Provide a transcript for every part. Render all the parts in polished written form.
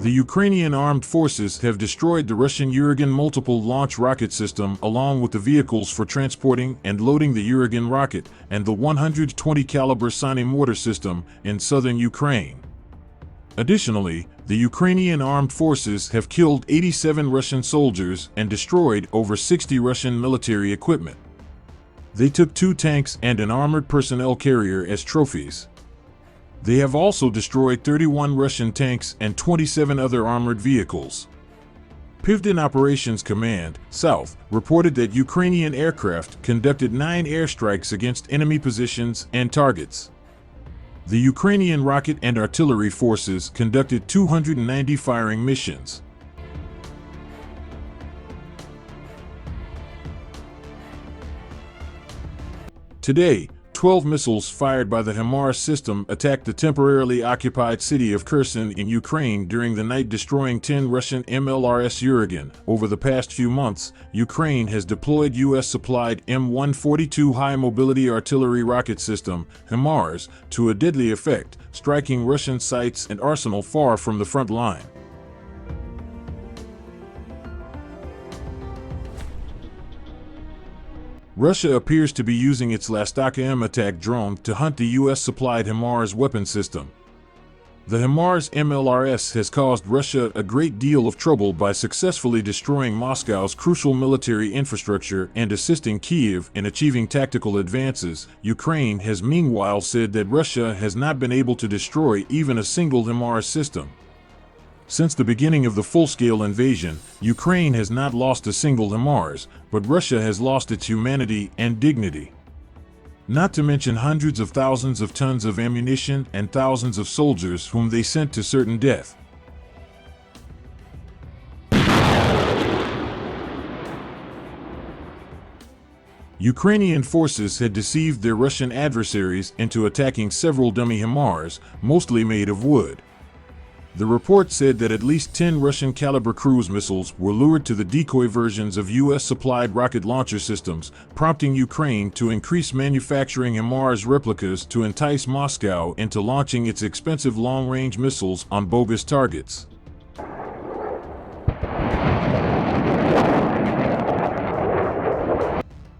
The Ukrainian Armed Forces have destroyed the Russian Uragan multiple launch rocket system along with the vehicles for transporting and loading the Uragan rocket and the 120 caliber Sani mortar system in southern Ukraine. Additionally, the Ukrainian Armed Forces have killed 87 Russian soldiers and destroyed over 60 Russian military equipment. They took 2 tanks and an armored personnel carrier as trophies. They have also destroyed 31 Russian tanks and 27 other armored vehicles. Pivden Operations Command, South, reported that Ukrainian aircraft conducted 9 airstrikes against enemy positions and targets. The Ukrainian rocket and artillery forces conducted 290 firing missions. Today, 12 missiles fired by the HIMARS system attacked the temporarily occupied city of Kherson in Ukraine during the night, destroying 10 Russian MLRS Uragan. Over the past few months, Ukraine has deployed U.S.-supplied M142 high-mobility artillery rocket system, HIMARS, to a deadly effect, striking Russian sites and arsenal far from the front line. Russia appears to be using its Lastaka-M attack drone to hunt the U.S.-supplied HIMARS weapon system. The HIMARS MLRS has caused Russia a great deal of trouble by successfully destroying Moscow's crucial military infrastructure and assisting Kyiv in achieving tactical advances. Ukraine has meanwhile said that Russia has not been able to destroy even a single HIMARS system. Since the beginning of the full-scale invasion, Ukraine has not lost a single HIMARS, but Russia has lost its humanity and dignity. Not to mention hundreds of thousands of tons of ammunition and thousands of soldiers whom they sent to certain death. Ukrainian forces had deceived their Russian adversaries into attacking several dummy HIMARS, mostly made of wood. The report said that at least 10 Russian-caliber cruise missiles were lured to the decoy versions of U.S.-supplied rocket launcher systems, prompting Ukraine to increase manufacturing HIMARS replicas to entice Moscow into launching its expensive long-range missiles on bogus targets.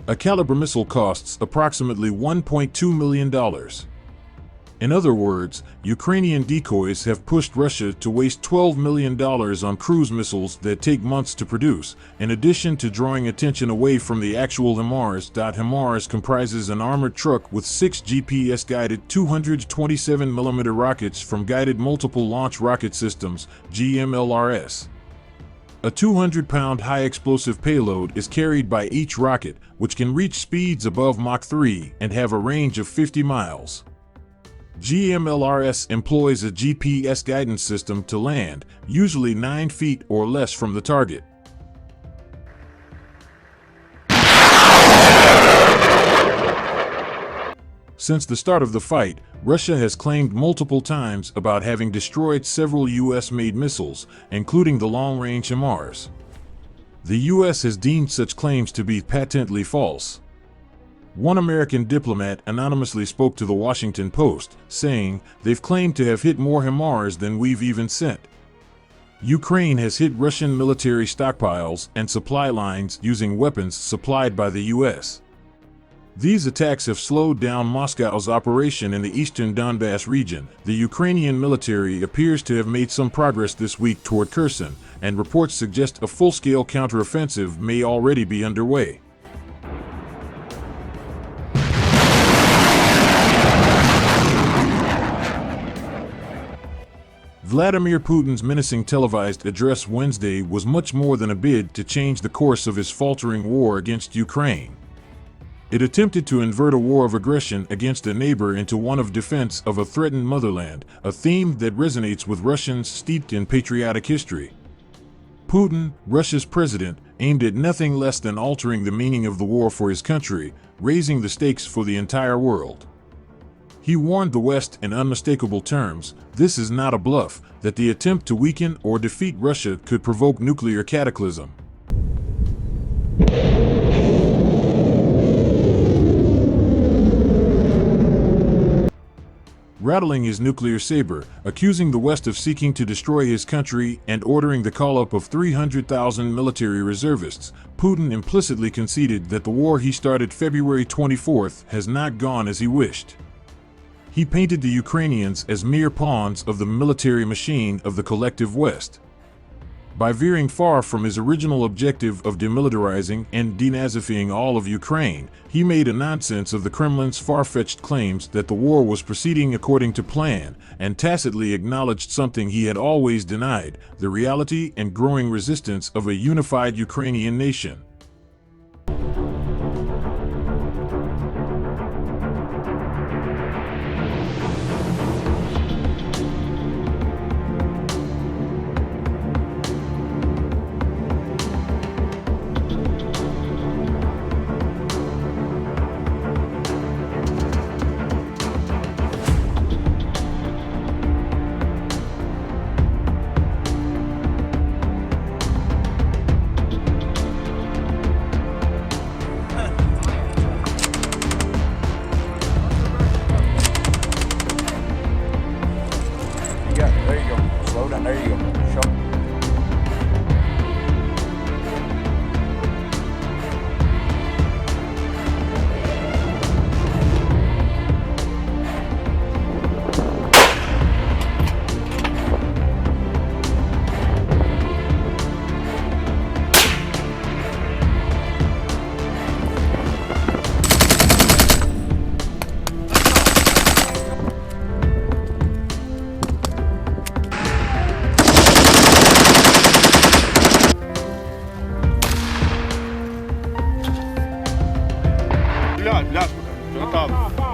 A caliber missile costs approximately $1.2 million. In other words, Ukrainian decoys have pushed Russia to waste $12 million on cruise missiles that take months to produce, in addition to drawing attention away from the actual HIMARS. HIMARS comprises an armored truck with 6 GPS-guided 227mm rockets from Guided Multiple Launch Rocket Systems, GMLRS. A 200-pound high-explosive payload is carried by each rocket, which can reach speeds above Mach 3 and have a range of 50 miles. GMLRS employs a GPS guidance system to land, usually 9 feet or less from the target. Since the start of the fight, Russia has claimed multiple times about having destroyed several U.S.-made missiles, including the long-range HIMARS. The U.S. has deemed such claims to be patently false. One American diplomat anonymously spoke to the Washington Post, saying, "They've claimed to have hit more HIMARS than we've even sent." Ukraine has hit Russian military stockpiles and supply lines using weapons supplied by the U.S. These attacks have slowed down Moscow's operation in the eastern Donbass region. The Ukrainian military appears to have made some progress this week toward Kherson, and reports suggest a full-scale counteroffensive may already be underway. Vladimir Putin's menacing televised address Wednesday was much more than a bid to change the course of his faltering war against Ukraine. It attempted to invert a war of aggression against a neighbor into one of defense of a threatened motherland, a theme that resonates with Russians steeped in patriotic history. Putin, Russia's president, aimed at nothing less than altering the meaning of the war for his country, raising the stakes for the entire world. He warned the West in unmistakable terms, "This is not a bluff," that the attempt to weaken or defeat Russia could provoke nuclear cataclysm. rattling his nuclear saber, accusing the West of seeking to destroy his country and ordering the call-up of 300,000 military reservists. Putin implicitly conceded that the war he started February 24th has not gone as he wished. He painted the Ukrainians as mere pawns of the military machine of the collective West. By veering far from his original objective of demilitarizing and denazifying all of Ukraine, he made a nonsense of the Kremlin's far-fetched claims that the war was proceeding according to plan, and tacitly acknowledged something he had always denied: the reality and growing resistance of a unified Ukrainian nation. There you go. Show. لا لا